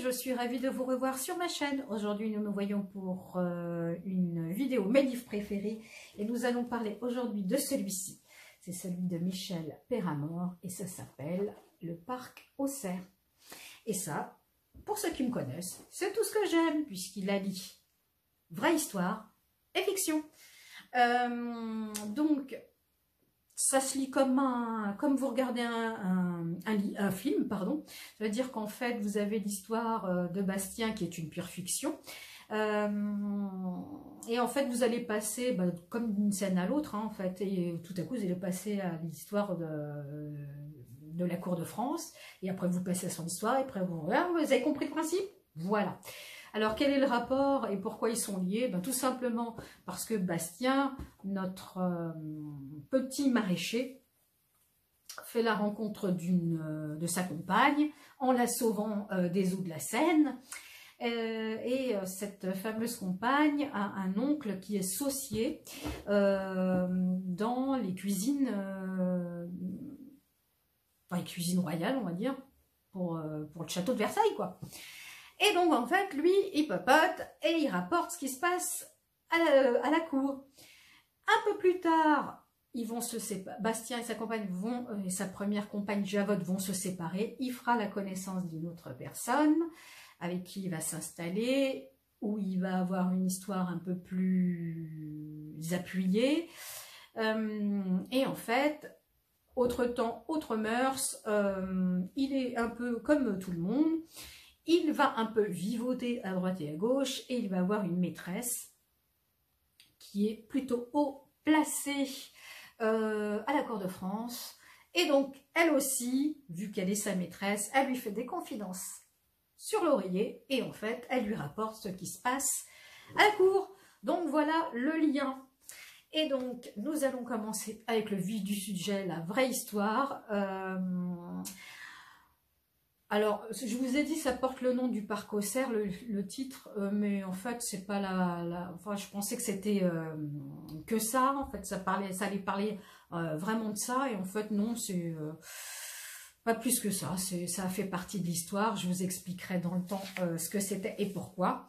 je suis ravie de vous revoir sur ma chaîne. Aujourd'hui, nous nous voyons pour une vidéo Mes livres préférés et nous allons parler aujourd'hui de celui-ci. C'est celui de Michel Péramore et ça s'appelle Le Parc aux cerfs. Et ça, pour ceux qui me connaissent, c'est tout ce que j'aime puisqu'il allie vraie histoire et fiction. Donc, ça se lit comme vous regardez un film, pardon. Ça veut dire qu'en fait, vous avez l'histoire de Bastien qui est une pure fiction. Et en fait, vous allez passer comme d'une scène à l'autre, hein, en fait. Et tout à coup, vous allez passer à l'histoire de la cour de France. Et après, vous passez à son histoire. Et après, vous avez compris le principe? Voilà. Alors, quel est le rapport et pourquoi ils sont liés? Tout simplement parce que Bastien, notre petit maraîcher, fait la rencontre de sa compagne en la sauvant des eaux de la Seine. Et cette fameuse compagne a un oncle qui est saucier dans les cuisines, les cuisines royales, on va dire, pour le château de Versailles, quoi. Et donc, en fait, lui, il papote et il rapporte ce qui se passe à la cour. Un peu plus tard, ils vont se séparer. Bastien et sa compagne et sa première compagne, Javotte, vont se séparer. Il fera la connaissance d'une autre personne avec qui il va s'installer, où il va avoir une histoire un peu plus appuyée. Et en fait, autre temps, autre mœurs, il est un peu comme tout le monde. Il va un peu vivoter à droite et à gauche et il va avoir une maîtresse qui est plutôt haut placée à la cour de France. Et donc, elle aussi, vu qu'elle est sa maîtresse, elle lui fait des confidences sur l'oreiller et en fait, elle lui rapporte ce qui se passe à la cour. Donc, voilà le lien. Et donc, nous allons commencer avec le vif du sujet, la vraie histoire. Alors, je vous ai dit, ça porte le nom du parc aux cerfs, le titre, mais en fait, c'est pas enfin, je pensais que c'était que ça. En fait, ça allait parler vraiment de ça, et en fait, non, c'est pas plus que ça. Ça fait partie de l'histoire. Je vous expliquerai dans le temps ce que c'était et pourquoi.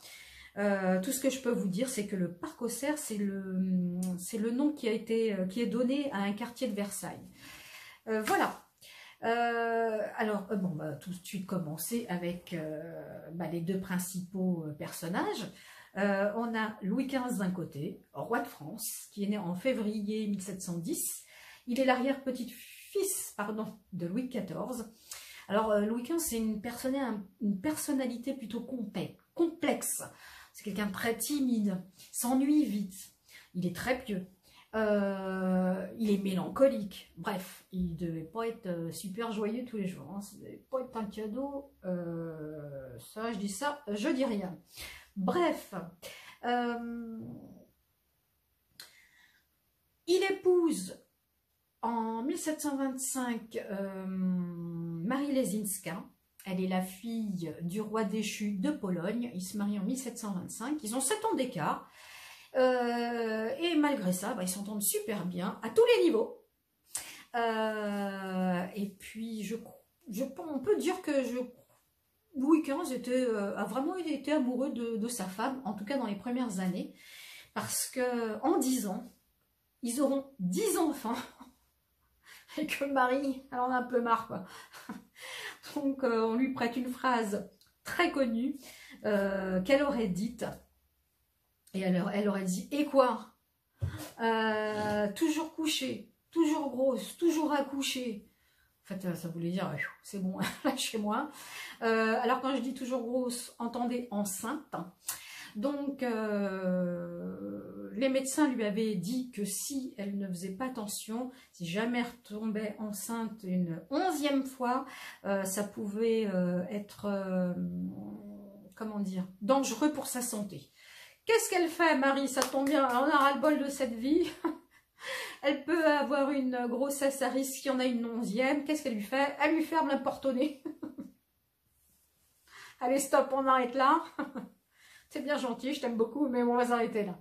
Tout ce que je peux vous dire, c'est que le parc aux cerfs, c'est le nom qui est donné à un quartier de Versailles. Voilà. Alors, on va tout de suite commencer avec les deux principaux personnages. On a Louis XV d'un côté, roi de France, qui est né en février 1710. Il est l'arrière-petit-fils, de Louis XIV. Alors, Louis XV, c'est une personnalité plutôt complexe. C'est quelqu'un de très timide, s'ennuie vite, il est très pieux. Il est mélancolique, bref, il ne devait pas être super joyeux tous les jours, hein. Ça ne devait pas être un cadeau, ça je dis ça, je dis rien. Bref, il épouse en 1725 Marie Lesinska. Elle est la fille du roi déchu de Pologne, ils se marient en 1725, ils ont 7 ans d'écart. Et malgré ça, ils s'entendent super bien à tous les niveaux. Et puis, on peut dire que Louis XV a vraiment été amoureux de sa femme, en tout cas dans les premières années, parce que en 10 ans, ils auront 10 enfants, et que Marie, elle en a un peu marre, quoi. Donc, on lui prête une phrase très connue qu'elle aurait dite. Et alors, elle aurait dit, et quoi? Toujours couchée, toujours grosse, toujours accouchée. En fait, ça voulait dire, c'est bon, lâchez-moi. Alors, quand je dis toujours grosse, entendez enceinte. Donc, les médecins lui avaient dit que si elle ne faisait pas attention, si jamais elle retombait enceinte une 11e fois, ça pouvait être, comment dire, dangereux pour sa santé. Qu'est-ce qu'elle fait, Marie? Ça tombe bien, on a ras-le-bol de cette vie. Elle peut avoir une grossesse à risque si on a une 11e. Qu'est-ce qu'elle lui fait? Elle lui ferme la porte au nez. Allez, stop, on arrête là. C'est bien gentil, je t'aime beaucoup, mais on va s'arrêter là.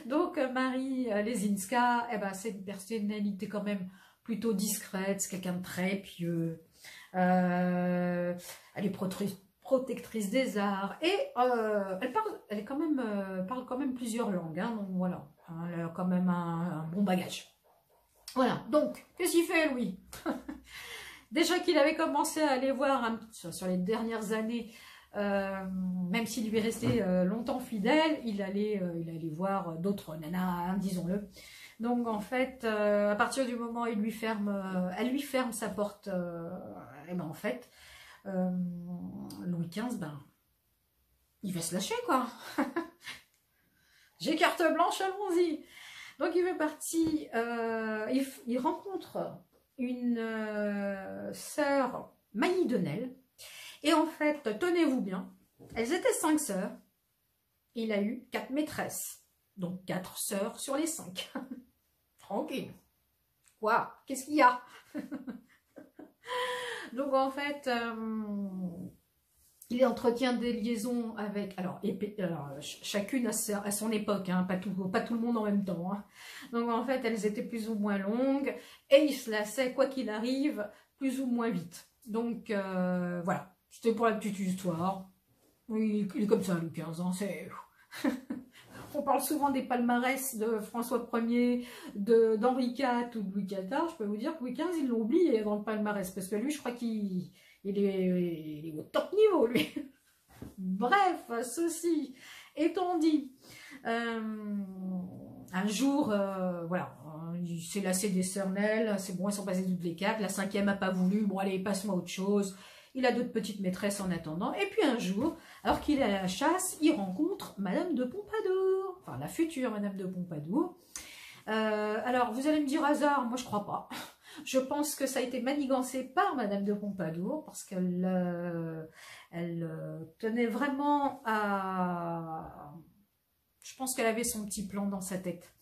Donc, Marie Lesinska, c'est une personnalité quand même plutôt discrète. C'est quelqu'un de très pieux. Elle est protectrice des arts, et elle parle quand même plusieurs langues, hein, donc voilà, hein, elle a quand même un bon bagage. Voilà, donc, qu'est-ce qu'il fait, Louis? Déjà qu'il avait commencé à aller voir sur les dernières années, même s'il lui est resté longtemps fidèle, il allait voir d'autres nanas, hein, disons-le. Donc en fait, à partir du moment où elle lui ferme sa porte, et ben en fait, Louis XV, ben, il va se lâcher, quoi. J'ai carte blanche, allons-y. Donc il fait partie, il rencontre une sœur Mailly Denel, et en fait, tenez-vous bien, elles étaient 5 sœurs, il a eu 4 maîtresses, donc 4 sœurs sur les 5. Tranquille. Waouh, qu'est-ce qu'il y a? Donc en fait, il entretient des liaisons avec, alors chacune à son époque, hein, pas tout le monde en même temps. Hein. Donc en fait, elles étaient plus ou moins longues, et il se lassait, quoi qu'il arrive, plus ou moins vite. Donc voilà, c'était pour la petite histoire. Oui, il est comme ça, Louis XV, hein, c'est... On parle souvent des palmarès de François Ier, d'Henri IV ou de Louis XIV. Je peux vous dire que Louis XV, ils l'ont oublié dans le palmarès, parce que lui, je crois qu'il est au top niveau, lui. Bref, ceci étant dit, un jour, voilà, il s'est lassé des sœurnelles, c'est bon, elles sont passées toutes les 4, la 5e n'a pas voulu, bon allez, passe-moi autre chose. Il a d'autres petites maîtresses en attendant. Et puis un jour, alors qu'il est à la chasse, il rencontre Madame de Pompadour. Enfin, la future Madame de Pompadour. Alors, vous allez me dire hasard, moi je crois pas. Je pense que ça a été manigancé par Madame de Pompadour, parce qu'elle tenait vraiment à... Je pense qu'elle avait son petit plan dans sa tête.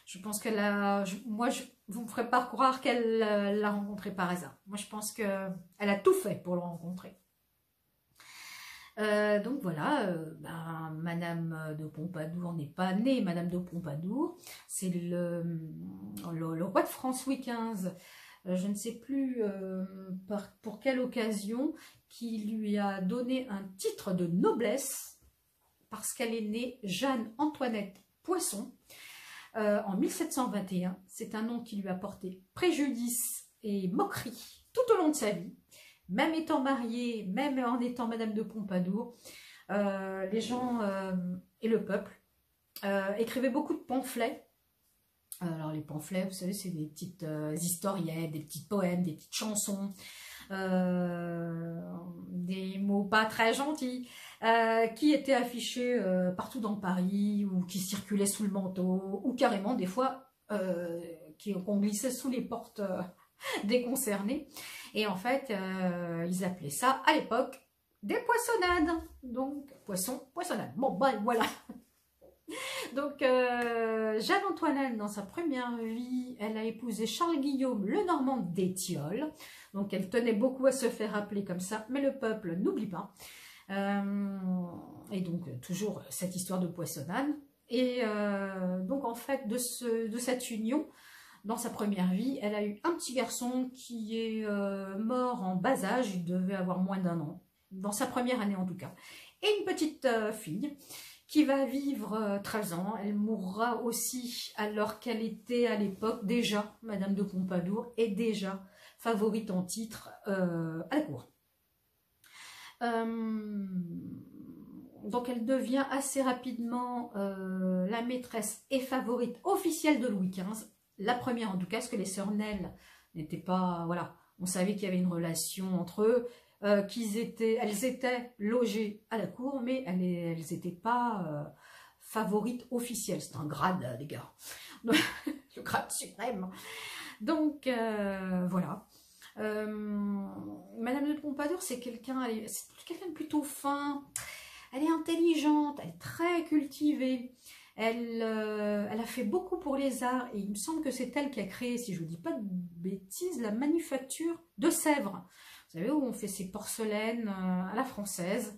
Je pense qu'elle a... vous ne me ferez pas croire qu'elle l'a rencontré par hasard. Moi, je pense qu'elle a tout fait pour le rencontrer. Donc voilà, Madame de Pompadour n'est pas née Madame de Pompadour. C'est le roi de France Louis XV, je ne sais plus pour quelle occasion, qui lui a donné un titre de noblesse parce qu'elle est née Jeanne-Antoinette Poisson. En 1721, c'est un nom qui lui a porté préjudice et moquerie tout au long de sa vie. Même étant mariée, même en étant Madame de Pompadour, les gens et le peuple écrivaient beaucoup de pamphlets. Alors les pamphlets, vous savez, c'est des petites historiettes, des petits poèmes, des petites chansons, des mots pas très gentils, qui étaient affichés partout dans Paris, ou qui circulaient sous le manteau, ou carrément des fois qu'on glissait sous les portes des concernés. Et en fait, ils appelaient ça à l'époque des poissonnades. Donc, poissonnade. Bon, ben voilà. Donc, Jeanne-Antoinette, dans sa première vie, elle a épousé Charles-Guillaume le Normand d'Étiole. Donc, elle tenait beaucoup à se faire appeler comme ça, mais le peuple n'oublie pas. Et donc, toujours cette histoire de poissonnade. Et donc, en fait, de cette union, dans sa première vie, elle a eu un petit garçon qui est mort en bas âge, il devait avoir moins d'1 an, dans sa première année en tout cas. Et une petite fille qui va vivre 13 ans, elle mourra aussi alors qu'elle était à l'époque déjà, Madame de Pompadour, et déjà favorite en titre à la cour. Donc elle devient assez rapidement la maîtresse et favorite officielle de Louis XV, la première en tout cas, parce que les sœurs Nel n'étaient pas... Voilà, on savait qu'il y avait une relation entre eux, elles étaient logées à la cour, mais elles n'étaient pas favorites officielles. C'est un grade, les gars. Le grade suprême. Donc, voilà. Madame de Pompadour, c'est quelqu'un de plutôt fin. Elle est intelligente, elle est très cultivée. Elle a fait beaucoup pour les arts, et il me semble que c'est elle qui a créé, si je ne dis pas de bêtises, la manufacture de Sèvres. Vous savez, où on fait ces porcelaines à la française,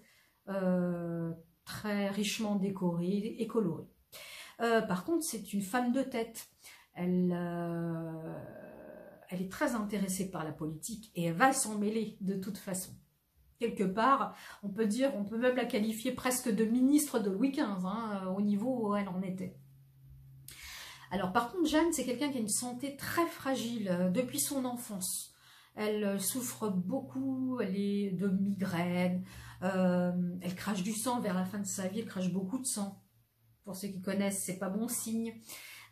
très richement décorées et colorées. Par contre, c'est une femme de tête. Elle est très intéressée par la politique, et elle va s'en mêler de toute façon. quelque part, on peut dire, on peut même la qualifier presque de ministre de Louis XV, hein, au niveau où elle en était. Alors par contre, Jeanne, c'est quelqu'un qui a une santé très fragile depuis son enfance. Elle souffre beaucoup, elle est de migraine, elle crache du sang vers la fin de sa vie, elle crache beaucoup de sang. Pour ceux qui connaissent, c'est pas bon signe.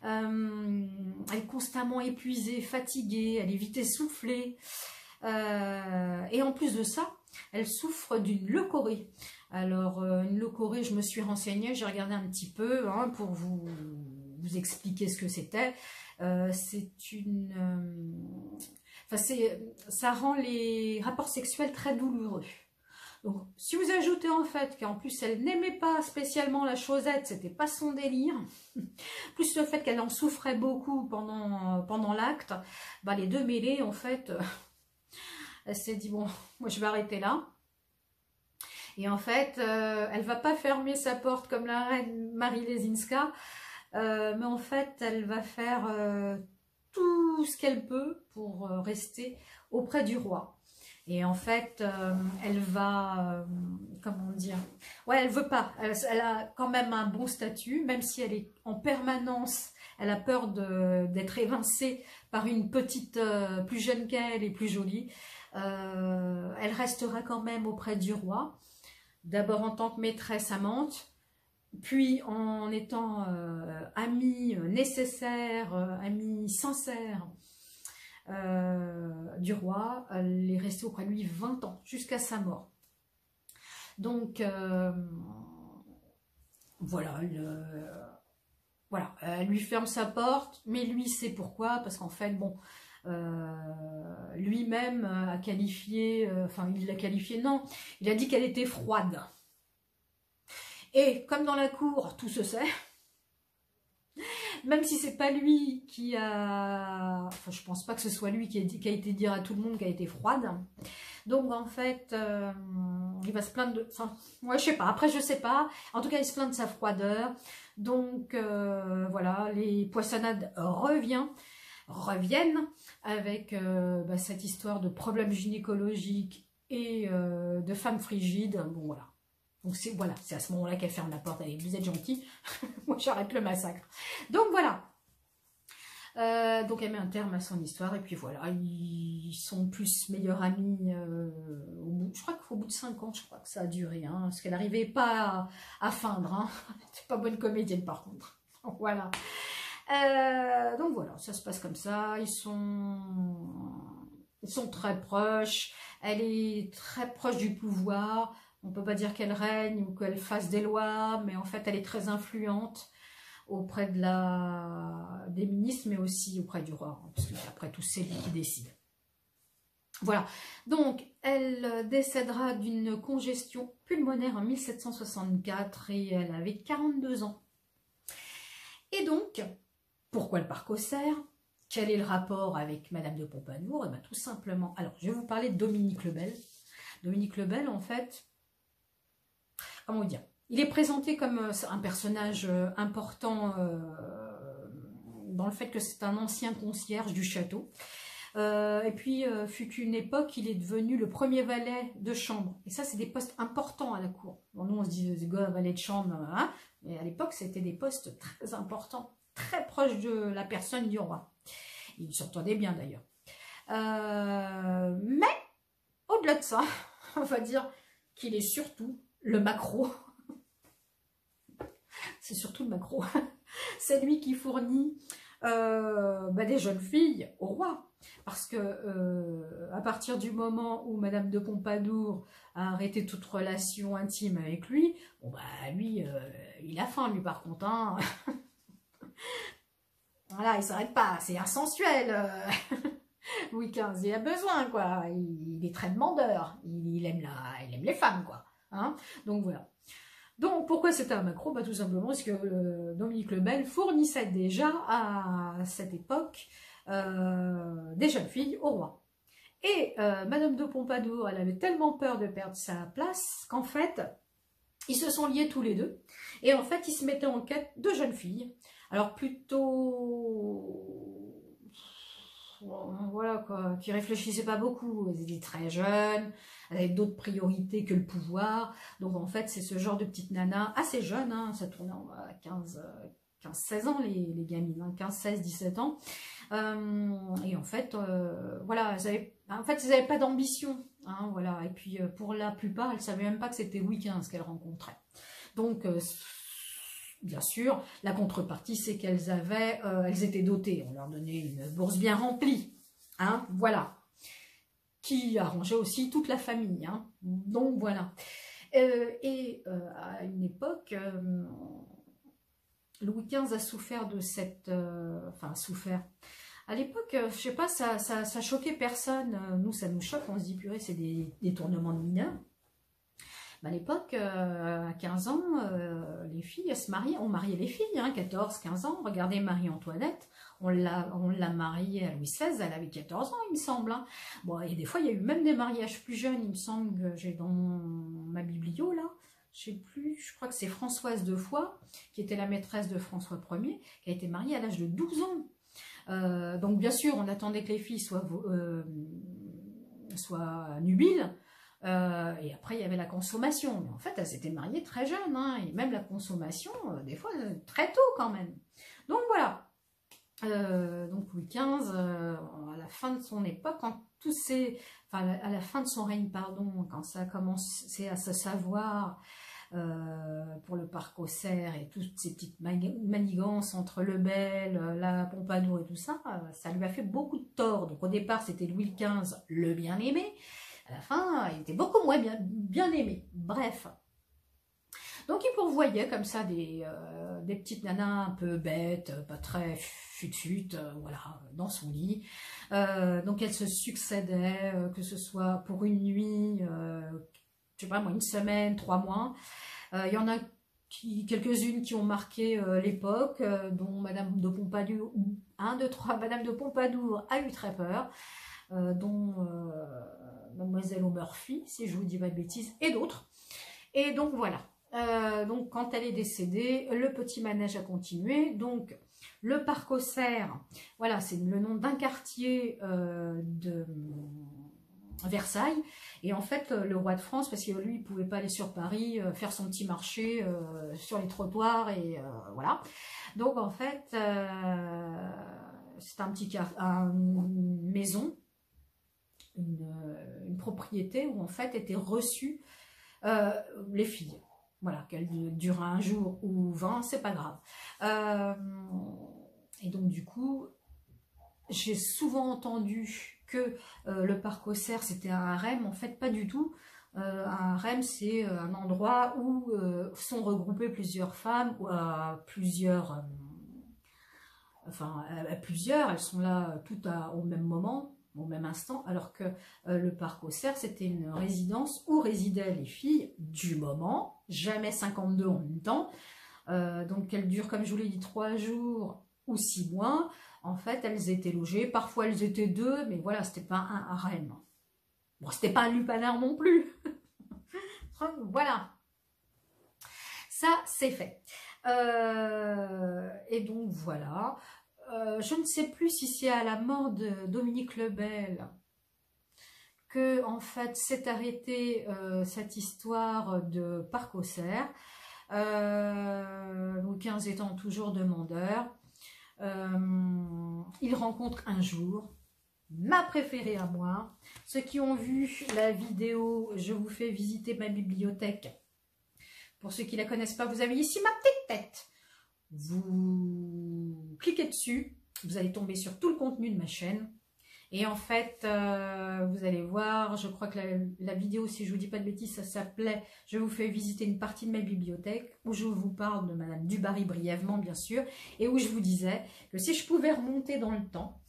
Elle est constamment épuisée, fatiguée, elle est vite essoufflée. Et en plus de ça, elle souffre d'une leucorrhée. Alors, une leucorrhée, je me suis renseignée, j'ai regardé un petit peu hein, pour vous expliquer ce que c'était. C'est une... ça rend les rapports sexuels très douloureux. Donc, si vous ajoutez en fait qu'en plus elle n'aimait pas spécialement la chosette, c'était pas son délire, plus le fait qu'elle en souffrait beaucoup pendant l'acte, bah, les deux mêlés en fait, elle s'est dit bon, moi je vais arrêter là. Et en fait, elle va pas fermer sa porte comme la reine Marie Lesinska, mais en fait elle va faire tout ce qu'elle peut pour rester auprès du roi. Et en fait, elle va, comment dire, ouais, elle veut pas, elle a quand même un bon statut, même si elle est en permanence, elle a peur d'être évincée par une petite, plus jeune qu'elle et plus jolie. Elle restera quand même auprès du roi, d'abord en tant que maîtresse amante, puis en étant amie nécessaire, amie sincère, du roi. Elle est restée auprès de lui 20 ans, jusqu'à sa mort. Donc, voilà, voilà, elle lui ferme sa porte, mais lui sait pourquoi, parce qu'en fait, bon, lui-même a qualifié, enfin, il l'a qualifié, non, il a dit qu'elle était froide. Et comme dans la cour, tout se sait, même si c'est pas lui qui a... Enfin, je pense pas que ce soit lui qui a été dire à tout le monde qu'elle était froide. Donc, en fait, il va se plaindre de... Enfin, ouais, je sais pas. Après, je sais pas. En tout cas, il se plaint de sa froideur. Donc, voilà, les poissonnades reviennent avec bah, cette histoire de problèmes gynécologiques et de femmes frigides. Bon, voilà. Donc voilà, c'est à ce moment-là qu'elle ferme la porte. Allez, vous êtes gentils, moi j'arrête le massacre. Donc voilà. Donc elle met un terme à son histoire et puis voilà, ils sont plus meilleurs amis. Je crois qu'au bout de 5 ans, je crois que ça a duré, hein, parce qu'elle n'arrivait pas à feindre. Hein. C'est pas bonne comédienne par contre. Voilà. Donc voilà, ça se passe comme ça. Ils sont très proches. Elle est très proche du pouvoir. On ne peut pas dire qu'elle règne ou qu'elle fasse des lois, mais en fait, elle est très influente auprès des ministres, mais aussi auprès du roi, hein, parce qu'après tout, c'est lui qui décide. Voilà. Donc, elle décédera d'une congestion pulmonaire en 1764 et elle avait 42 ans. Et donc, pourquoi le parc aux cerfs? Quel est le rapport avec Madame de Pompadour? Et bien, tout simplement, alors, je vais vous parler de Dominique le Bel. Dominique le Bel, en fait... Comment dire, il est présenté comme un personnage important dans le fait que c'est un ancien concierge du château. Et puis, fut une époque, il est devenu le premier valet de chambre. Et ça, c'est des postes importants à la cour. Bon, nous, on se dit, valet de chambre, hein, mais à l'époque, c'était des postes très importants, très proches de la personne du roi. Il s'entendait bien, d'ailleurs. Mais, au-delà de ça, on va dire qu'il est surtout le maquereau. C'est surtout le maquereau. C'est lui qui fournit bah, des jeunes filles au roi. Parce que à partir du moment où Madame de Pompadour a arrêté toute relation intime avec lui, bon bah lui, il a faim lui par contre. Hein. Voilà, il s'arrête pas, c'est insensuel. Louis XV, il a besoin quoi. Il est très demandeur. Il aime les femmes quoi. Hein. Donc voilà. Donc, pourquoi c'était un maquereau? Bah, tout simplement parce que Dominique le Bel fournissait déjà à cette époque des jeunes filles au roi. Et Madame de Pompadour, elle avait tellement peur de perdre sa place qu'en fait, ils se sont liés tous les deux. Et en fait, ils se mettaient en quête de jeunes filles. Alors plutôt... voilà quoi, qui réfléchissaient pas beaucoup. Elles étaient très jeunes, elles avaient d'autres priorités que le pouvoir. Donc en fait, c'est ce genre de petite nana assez jeune, hein, ça tournait à 15-16 ans les gamines, hein, 15, 16, 17 ans. Et en fait, voilà, elles avaient pas d'ambition. Hein, voilà. Et puis pour la plupart, elles savaient même pas que c'était Louis XV qu'elles rencontraient. Donc bien sûr, la contrepartie, c'est elles étaient dotées. On leur donnait une bourse bien remplie. Hein, voilà. Qui arrangeait aussi toute la famille. Hein. Donc voilà. À une époque, Louis XV a souffert de cette... enfin, souffert. À l'époque, je sais pas, ça choquait personne. Nous, ça nous choque. On se dit, purée, c'est des détournements de mineurs. À l'époque, à 15 ans, les filles, elles se mariaient. On mariait les filles, hein, 14, 15 ans. Regardez Marie-Antoinette, on l'a mariée à Louis XVI, elle avait 14 ans, il me semble. Hein. Bon, et des fois, il y a eu même des mariages plus jeunes, il me semble que j'ai dans ma biblio, là. Je sais plus, je crois que c'est Françoise de Foix, qui était la maîtresse de François Ier, qui a été mariée à l'âge de 12 ans. Donc, bien sûr, on attendait que les filles soient nubiles. Et après, il y avait la consommation. Mais en fait, elles s'étaient mariées très jeunes. Hein, et même la consommation, des fois, très tôt quand même. Donc voilà. Donc Louis XV, à la fin de son époque, à la fin de son règne, pardon, quand ça a commencé à se savoir pour le parc Auxerre et toutes ces petites manigances entre Lebel, la Pompadour et tout ça, ça lui a fait beaucoup de tort. Donc au départ, c'était Louis XV, le bien-aimé. À la fin, il était beaucoup moins bien aimé. Bref. Donc, il pourvoyait comme ça des petites nanas un peu bêtes, pas très fut-fut, voilà, dans son lit. Donc, elles se succédaient, que ce soit pour une nuit, je sais pas moi, une semaine, 3 mois. Il y en a quelques-unes qui ont marqué l'époque, dont Madame de Pompadour, 1, 2, 3, Madame de Pompadour a eu très peur, dont Mademoiselle O'Murphy, si je vous dis pas de bêtises, et d'autres. Et donc voilà. Donc quand elle est décédée, le petit manège a continué. Donc le parc Auxerre, voilà, c'est le nom d'un quartier de Versailles. Et en fait, le roi de France, parce que lui, il ne pouvait pas aller sur Paris, faire son petit marché sur les trottoirs, et voilà. Donc en fait, c'est un petit une maison, une propriété où en fait étaient reçues les filles. Voilà, qu'elles durent un jour ou 20, c'est pas grave. Et donc du coup, j'ai souvent entendu que le parc Auxerre c'était un harem. En fait, pas du tout. Un harem, c'est un endroit où sont regroupées plusieurs femmes, ou plusieurs, plusieurs, elles sont là toutes au même moment, au même instant, alors que le parc Auxerre, c'était une résidence où résidaient les filles du moment, jamais 52 en même temps, donc elles durent, comme je vous l'ai dit, 3 jours ou 6 mois. En fait, elles étaient logées, parfois elles étaient 2, mais voilà, c'était pas un harem. Bon, c'était pas un lupanar non plus. Voilà. Ça, c'est fait. Et donc, voilà. Je ne sais plus si c'est à la mort de Dominique Lebel que, en fait, s'est arrêtée cette histoire de parc Auxerre. Louis XV étant toujours demandeur. Il rencontre un jour ma préférée à moi. Ceux qui ont vu la vidéo, je vous fais visiter ma bibliothèque. Pour ceux qui ne la connaissent pas, vous avez ici ma petite tête. Vous cliquez dessus, vous allez tomber sur tout le contenu de ma chaîne. Et en fait, vous allez voir, je crois que la vidéo, si je ne vous dis pas de bêtises, ça s'appelait « Je vous fais visiter une partie de ma bibliothèque » où je vous parle de Madame Dubarry brièvement, bien sûr, et où je vous disais que si je pouvais remonter dans le temps,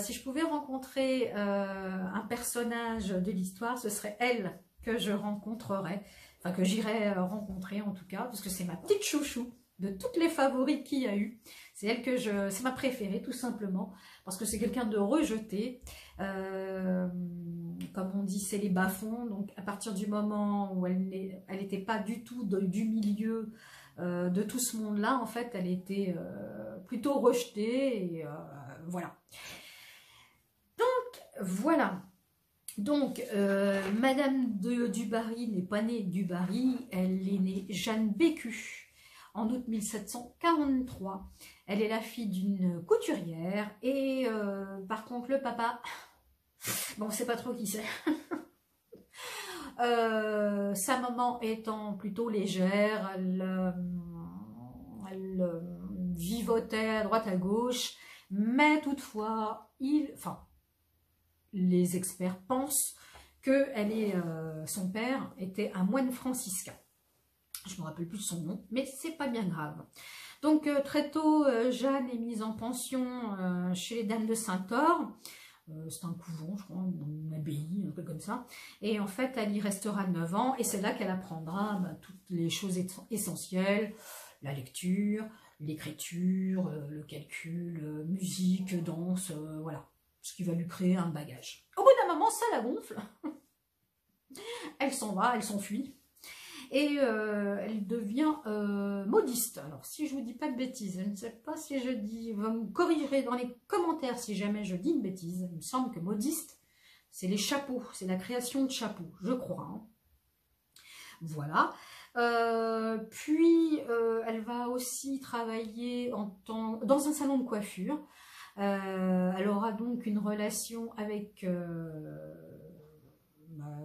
si je pouvais rencontrer un personnage de l'histoire, ce serait elle que je rencontrerais, enfin que j'irais rencontrer en tout cas, parce que c'est ma petite chouchou de toutes les favorites qu'il y a eu. C'est elle que c'est ma préférée tout simplement, parce que c'est quelqu'un de rejeté, comme on dit, c'est les bas-fonds. Donc à partir du moment où elle n'était pas du tout du milieu de tout ce monde-là, en fait, elle était plutôt rejetée, et voilà. Voilà. Donc, Madame de Dubarry n'est pas née Dubarry, elle est née Jeanne Bécu en août 1743. Elle est la fille d'une couturière et par contre le papa, bon, on ne sait pas trop qui c'est. Sa maman étant plutôt légère, elle vivotait à droite à gauche, mais toutefois, les experts pensent que son père était un moine franciscain. Je ne me rappelle plus de son nom, mais c'est pas bien grave. Donc très tôt, Jeanne est mise en pension chez les Dames de Saint-Or. C'est un couvent, je crois, une abbaye, un peu comme ça. Et en fait, elle y restera 9 ans, et c'est là qu'elle apprendra toutes les choses essentielles, la lecture, l'écriture, le calcul, musique, danse, voilà. Ce qui va lui créer un bagage. Au bout d'un moment, ça la gonfle. Elle s'en va, elle s'enfuit. Et elle devient modiste. Alors, si je ne vous dis pas de bêtises, je ne sais pas si je dis, vous me corrigerez dans les commentaires si jamais je dis une bêtise. Il me semble que modiste, c'est les chapeaux, c'est la création de chapeaux, je crois. Hein. Voilà. Puis, elle va aussi travailler dans un salon de coiffure. Elle aura donc une relation avec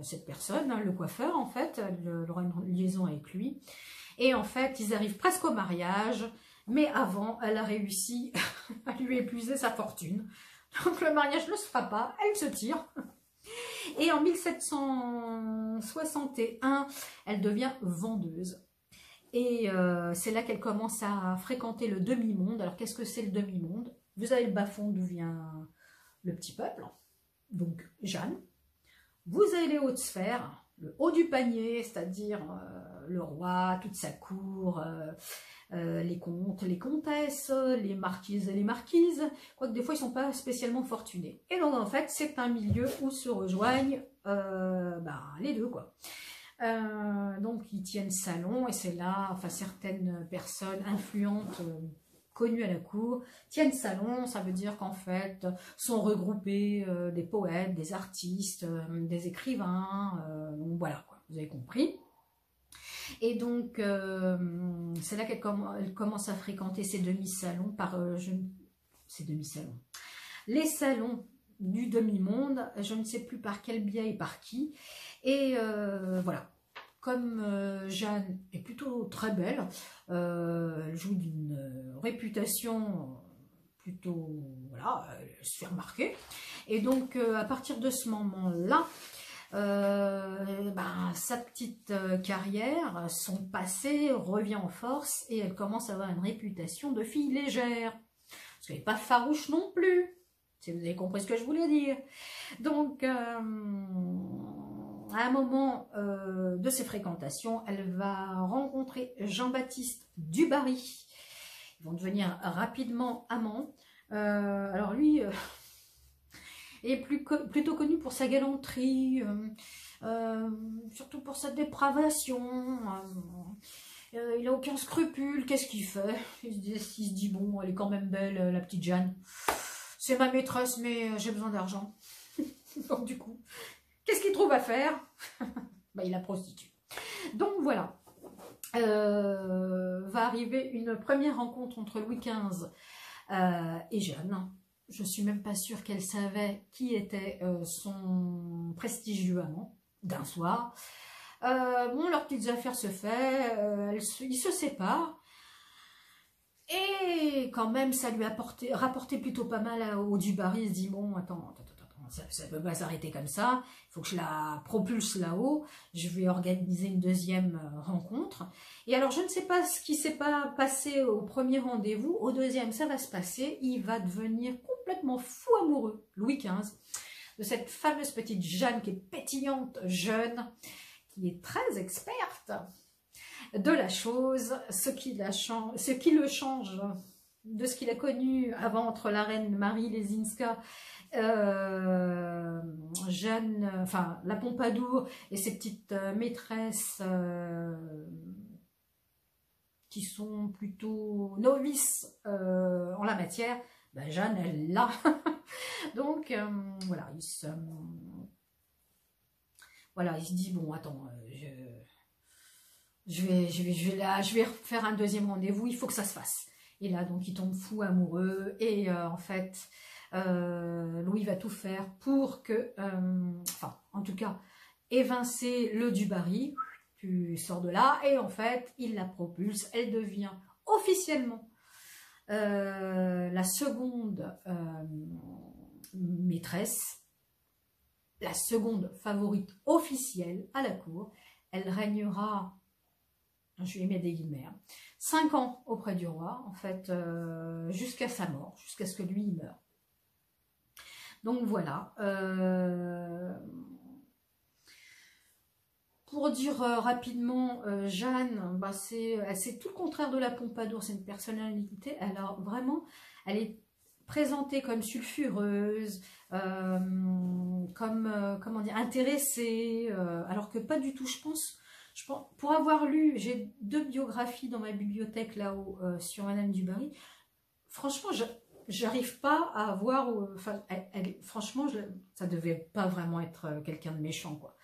cette personne, hein, le coiffeur en fait, elle aura une liaison avec lui. Et en fait, ils arrivent presque au mariage, mais avant, elle a réussi à lui épuiser sa fortune. Donc le mariage ne se fera pas, elle se tire. Et en 1761, elle devient vendeuse. Et c'est là qu'elle commence à fréquenter le demi-monde. Alors qu'est-ce que c'est le demi-monde? Vous avez le bas-fond d'où vient le petit peuple, donc Jeanne. Vous avez les hautes sphères, le haut du panier, c'est-à-dire le roi, toute sa cour, les comtes, les comtesses, les marquises et les marquises, quoique des fois ils ne sont pas spécialement fortunés. Et donc en fait c'est un milieu où se rejoignent les deux quoi. Donc ils tiennent salon et c'est là, enfin certaines personnes influentes connues à la cour, tiennent salon, ça veut dire qu'en fait sont regroupés des poètes, des artistes, des écrivains, donc voilà, quoi, vous avez compris. Et donc c'est là qu'elle commence à fréquenter ces demi-salons les salons du demi-monde, je ne sais plus par quel biais et par qui, et voilà. Comme Jeanne est plutôt très belle, elle joue d'une réputation plutôt, voilà, elle se fait remarquer. Et donc, à partir de ce moment-là, sa petite carrière, son passé revient en force et elle commence à avoir une réputation de fille légère. Parce qu'elle n'est pas farouche non plus, si vous avez compris ce que je voulais dire. Donc, à un moment de ses fréquentations, elle va rencontrer Jean-Baptiste Dubarry. Ils vont devenir rapidement amants. Alors lui est plutôt connu pour sa galanterie, surtout pour sa dépravation. Il n'a aucun scrupule. Qu'est-ce qu'il fait? Il se dit, bon, elle est quand même belle, la petite Jeanne. C'est ma maîtresse, mais j'ai besoin d'argent. Donc du coup... Qu'est-ce qu'il trouve à faire? Il la prostitue. Donc voilà. Va arriver une première rencontre entre Louis XV et Jeanne. Je ne suis même pas sûre qu'elle savait qui était son prestigieux amant d'un soir. Bon, leurs petites affaires se font, ils se séparent. Et quand même, ça lui a rapporté plutôt pas mal au Dubarry. Il se dit, bon, attends, ça ne peut pas s'arrêter comme ça, il faut que je la propulse là-haut, je vais organiser une deuxième rencontre. Et alors, je ne sais pas ce qui s'est pas passé au premier rendez-vous, au deuxième, ça va se passer, il va devenir complètement fou amoureux, Louis XV, de cette fameuse petite Jeanne qui est pétillante, jeune, qui est très experte de la chose, ce qui le change de ce qu'il a connu avant entre la reine Marie Lesinska, Jeanne, enfin la Pompadour et ses petites maîtresses qui sont plutôt novices en la matière. Jeanne, elle l'a Donc, voilà, voilà, il se dit, bon, attends, je vais faire un deuxième rendez-vous, il faut que ça se fasse. Et là, donc, il tombe fou amoureux, et en fait, Louis va tout faire pour que, enfin, en tout cas, évincer le du Barry, tu sors de là, et en fait, il la propulse, elle devient officiellement la seconde maîtresse, la seconde favorite officielle à la cour. Elle régnera, je lui mets des guillemets, 5 ans auprès du roi, en fait, jusqu'à sa mort, jusqu'à ce que lui il meure. Donc voilà. Pour dire rapidement, Jeanne, bah, c'est tout le contraire de la Pompadour, c'est une personnalité, elle est présentée comme sulfureuse, comme, comment dire, intéressée, alors que pas du tout, je pense, pour avoir lu, j'ai 2 biographies dans ma bibliothèque là-haut sur Madame du Barry, franchement, j'arrive pas à voir, enfin, franchement, ça devait pas vraiment être quelqu'un de méchant, quoi.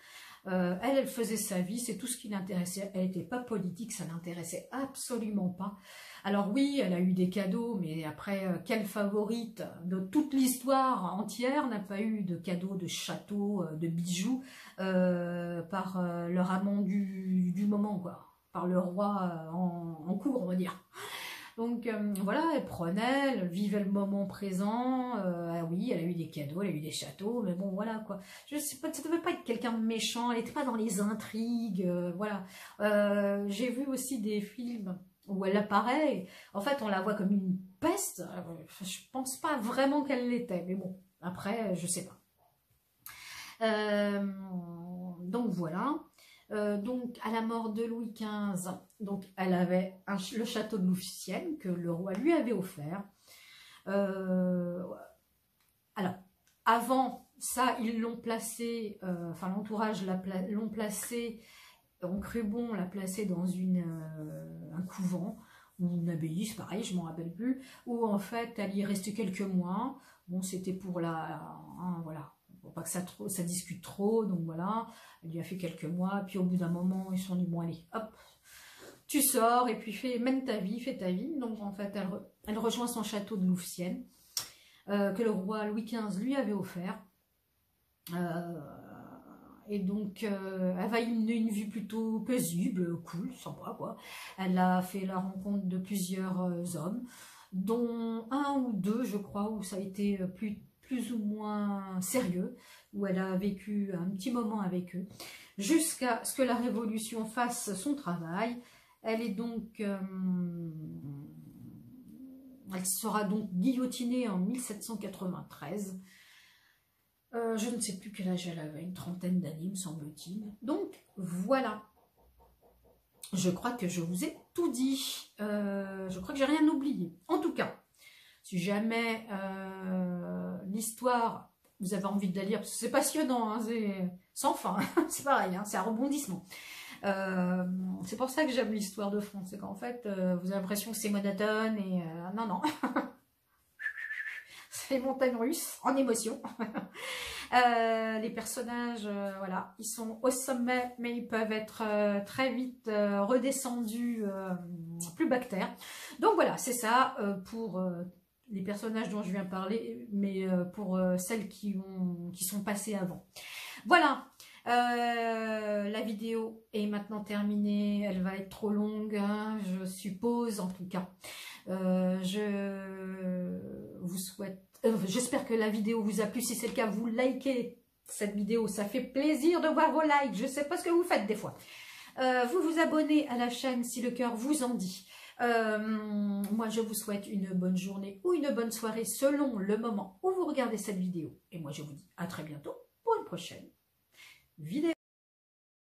Elle faisait sa vie, c'est tout ce qui l'intéressait. Elle n'était pas politique, ça l'intéressait absolument pas. Alors oui, elle a eu des cadeaux, mais après, quelle favorite de toute l'histoire entière n'a pas eu de cadeaux, de châteaux, de bijoux par leur amant du moment, quoi, par le roi en cours, on va dire. Donc voilà, elle prenait, elle vivait le moment présent. Ah oui, elle a eu des cadeaux, elle a eu des châteaux, mais bon voilà quoi. Je sais pas, ça devait pas être quelqu'un de méchant, elle n'était pas dans les intrigues, voilà. J'ai vu aussi des films où elle apparaît. En fait, on la voit comme une peste. Je pense pas vraiment qu'elle l'était, mais bon, après, je sais pas. Donc voilà. Donc à la mort de Louis XV, donc elle avait le château de Louvciennes que le roi lui avait offert. Alors avant ça, ils l'ont placé, enfin l'entourage l'ont placé, ont cru bon la placer dans un couvent ou une abbaye, c'est pareil, je m'en rappelle plus, où en fait elle y restait quelques mois. Bon, c'était pour voilà, pour pas que ça discute trop, donc voilà, elle lui a fait quelques mois, puis au bout d'un moment, ils se sont dit, bon allez, hop, tu sors, et puis mène ta vie, fais ta vie. Donc en fait, elle rejoint son château de Louvciennes, que le roi Louis XV lui avait offert, et donc elle va y mener une vie plutôt paisible, cool, sympa quoi. Elle a fait la rencontre de plusieurs hommes, dont 1 ou 2, je crois, où ça a été plus ou moins sérieux, où elle a vécu un petit moment avec eux, jusqu'à ce que la Révolution fasse son travail. Elle est donc, elle sera donc guillotinée en 1793. Je ne sais plus quel âge elle avait, une 30aine d'années, me semble-t-il. Donc voilà. Je crois que je vous ai tout dit. Je crois que j'ai rien oublié. En tout cas, si jamais l'histoire, vous avez envie de la lire, parce que c'est passionnant, hein, c'est sans fin, c'est pareil, hein, c'est un rebondissement. C'est pour ça que j'aime l'histoire de France, c'est qu'en fait, vous avez l'impression que c'est monotone, et non, non. C'est montagnes russes, en émotion. Les personnages, voilà, ils sont au sommet, mais ils peuvent être très vite redescendus plus bactères. Donc voilà, c'est ça pour les personnages dont je viens parler, mais pour celles qui sont passées avant. Voilà, la vidéo est maintenant terminée, elle va être trop longue, hein, je suppose, en tout cas. Je vous souhaite, j'espère que la vidéo vous a plu. Si c'est le cas, vous likez cette vidéo, ça fait plaisir de voir vos likes. Je sais pas ce que vous faites des fois. Vous vous abonnez à la chaîne si le cœur vous en dit. Moi je vous souhaite une bonne journée ou une bonne soirée selon le moment où vous regardez cette vidéo. Et moi je vous dis à très bientôt pour une prochaine vidéo.